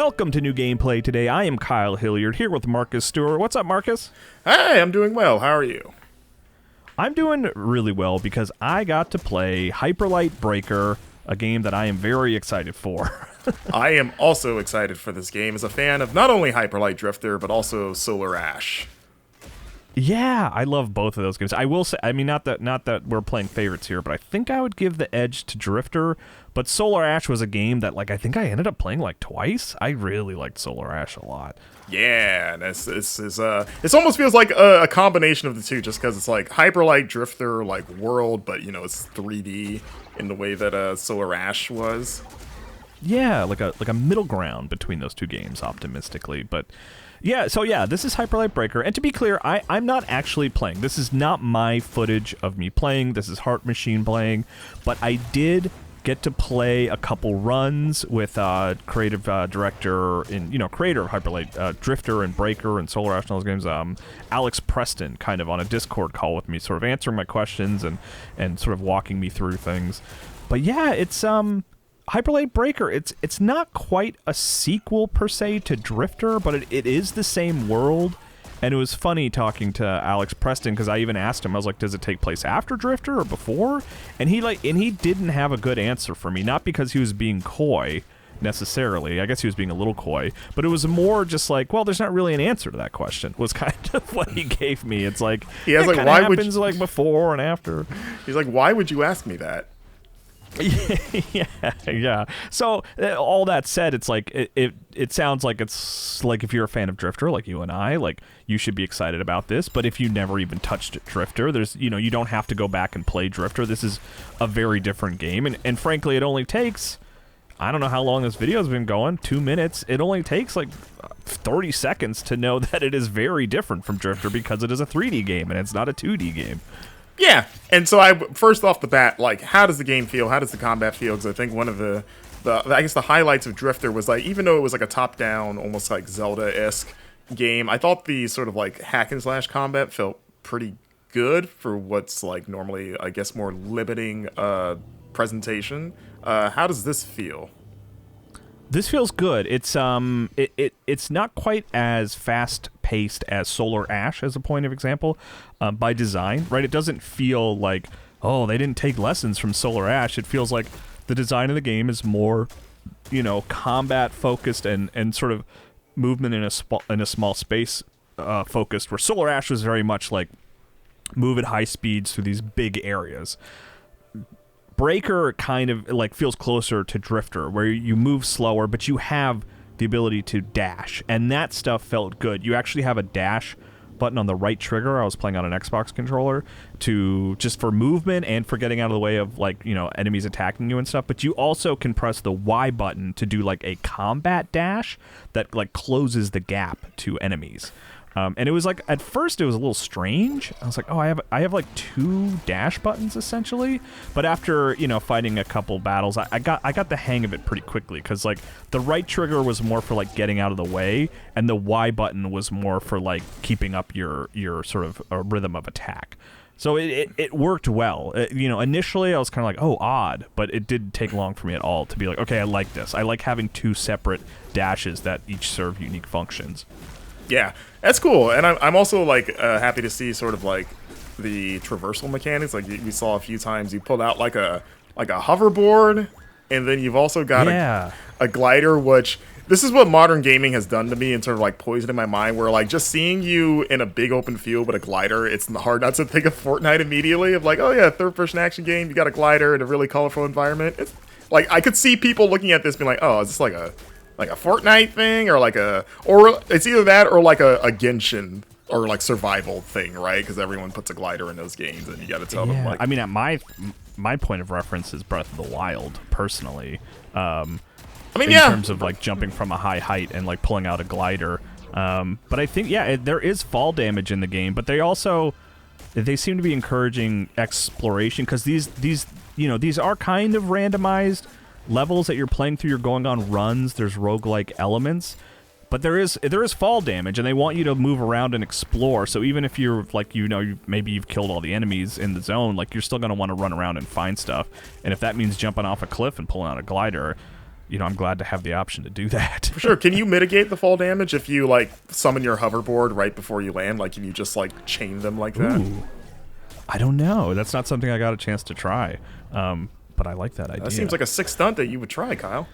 Welcome to New Gameplay Today. I am Kyle Hilliard here with Marcus Stewart. What's up, Marcus? Hey, I'm doing well. How are you? I'm doing really well because I got to play Hyperlight Breaker, a game that I am very excited for. I am also excited for this game as a fan of not only Hyperlight Drifter, but also Solar Ash. Yeah, I love both of those games. I will say, I mean, not that we're playing favorites here, but I think I would give the edge to Drifter. But Solar Ash was a game that, like, I think I ended up playing like twice. I really liked Solar Ash a lot. Yeah, and it almost feels like a combination of the two, just because it's like Hyperlight Drifter, like world, but you know it's 3D in the way that Solar Ash was. Yeah, like a middle ground between those two games, optimistically, but. Yeah, so yeah, this is Hyperlight Breaker, and to be clear, I'm not actually playing. This is not my footage of me playing. This is Heart Machine playing, but I did get to play a couple runs with creative director and creator of Hyperlight Drifter and Breaker and Solar Ash and all those games, Alex Preston, kind of on a Discord call with me, sort of answering my questions and sort of walking me through things. But yeah, it's Hyperlight Breaker, it's not quite a sequel per se to Drifter, but it is the same world. And it was funny talking to Alex Preston because I even asked him, I was like, does it take place after Drifter or before? And he didn't have a good answer for me, not because he was being coy necessarily. I guess he was being a little coy, but it was more just like, well, there's not really an answer to that question. Was kind of what he gave me. It's like, yeah, it like, kind of happens like before and after. He's like, why would you ask me that? yeah. So all that said, it's like it sounds like it's like if you're a fan of Drifter, like you and I, like you should be excited about this. But if you never even touched Drifter, there's you don't have to go back and play Drifter. This is a very different game, and frankly, it only takes, I don't know how long this video's been going, 2 minutes. It only takes like 30 seconds to know that it is very different from Drifter because it is a 3D game and it's not a 2D game. Yeah, and so first off the bat, like, how does the game feel? How does the combat feel? Because I think one of the I guess the highlights of Drifter was like, even though it was like a top-down, almost like Zelda-esque game, I thought the sort of like hack and slash combat felt pretty good for what's like normally, I guess, more limiting presentation. How does this feel? This feels good. It's it's not quite as fast-paced as Solar Ash, as a point of example, by design, right? It doesn't feel like, oh, they didn't take lessons from Solar Ash. It feels like the design of the game is more, combat-focused and sort of movement in a small space focused, where Solar Ash was very much like move at high speeds through these big areas. Breaker kind of like feels closer to Drifter, where you move slower, but you have the ability to dash, and that stuff felt good. You actually have a dash button on the right trigger. I was playing on an Xbox controller to just for movement and for getting out of the way of like enemies attacking you and stuff. But you also can press the Y button to do like a combat dash that like closes the gap to enemies. And it was like, at first it was a little strange. I was like, oh, I have like 2 dash buttons essentially. But after, fighting a couple battles, I got the hang of it pretty quickly, because like the right trigger was more for like getting out of the way, and the Y button was more for like keeping up your sort of rhythm of attack. So it worked well. Initially I was kind of like, oh, odd, but it didn't take long for me at all to be like, okay, I like this. I like having 2 separate dashes that each serve unique functions. Yeah, that's cool, and I'm also like happy to see sort of like the traversal mechanics. Like we saw a few times, you pulled out like a hoverboard, and then you've also got a glider. Which this is what modern gaming has done to me, and sort of like poisoning my mind. Where like just seeing you in a big open field with a glider, it's hard not to think of Fortnite immediately. Of like, oh yeah, third-person action game, you got a glider in a really colorful environment. It's like I could see people looking at this being like, oh, is this like a Fortnite thing, or or it's either that or like a Genshin or like survival thing, right? Because everyone puts a glider in those games, and you got to tell them like. I mean, at my point of reference is Breath of the Wild, personally. In terms of like jumping from a high height and like pulling out a glider. But I think there is fall damage in the game, but they seem to be encouraging exploration, because these are kind of randomized levels that you're playing through. You're going on runs, there's roguelike elements, but there is fall damage, and they want you to move around and explore. So even if you're like maybe you've killed all the enemies in the zone, like you're still going to want to run around and find stuff. And if that means jumping off a cliff and pulling out a glider, I'm glad to have the option to do that. For sure. Can you mitigate the fall damage if you like summon your hoverboard right before you land? Like, can you just like chain them like that? Ooh. I don't know. That's not something I got a chance to try. But I like that idea. That seems like a sick stunt that you would try, Kyle.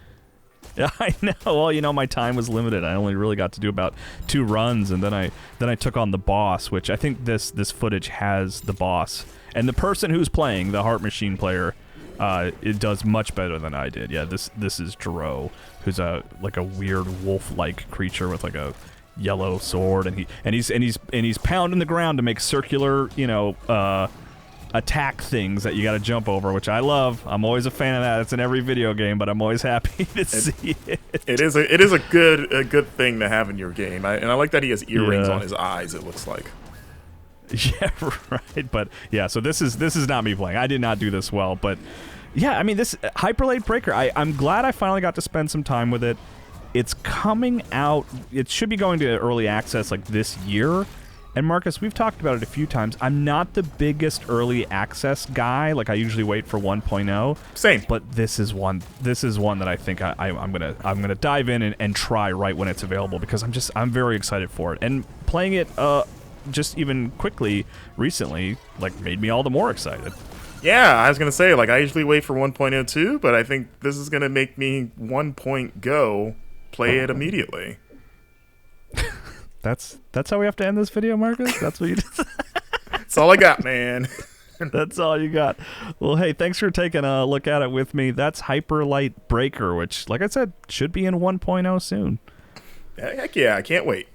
Yeah, I know. Well, my time was limited. I only really got to do about 2 runs, and then I took on the boss, which I think this footage has the boss. And the person who's playing, the Heart Machine player, it does much better than I did. Yeah, this is Jiro, who's a weird wolf-like creature with like a yellow sword, and he's pounding the ground to make circular, attack things that you got to jump over, which I love. I'm always a fan of that. It's in every video game, but I'm always happy to see it. It is a good thing to have in your game, and I like that he has earrings on his eyes. It looks like. Yeah, right. But yeah, so this is not me playing. I did not do this well, but yeah, I mean, this Hyperlight Breaker. I'm glad I finally got to spend some time with it. It's coming out. It should be going to early access like this year. And Marcus, we've talked about it a few times. I'm not the biggest early access guy. Like, I usually wait for 1.0. Same. But this is one that I think I'm gonna dive in and try right when it's available, because I'm very excited for it. And playing it just even quickly recently like made me all the more excited. Yeah, I was gonna say, like, I usually wait for 1.02, but I think this is gonna make me 1.0 play it immediately. That's how we have to end this video, Marcus? That's what you did? That's all I got, man. That's all you got. Well, hey, thanks for taking a look at it with me. That's Hyperlight Breaker, which, like I said, should be in 1.0 soon. Heck yeah, I can't wait.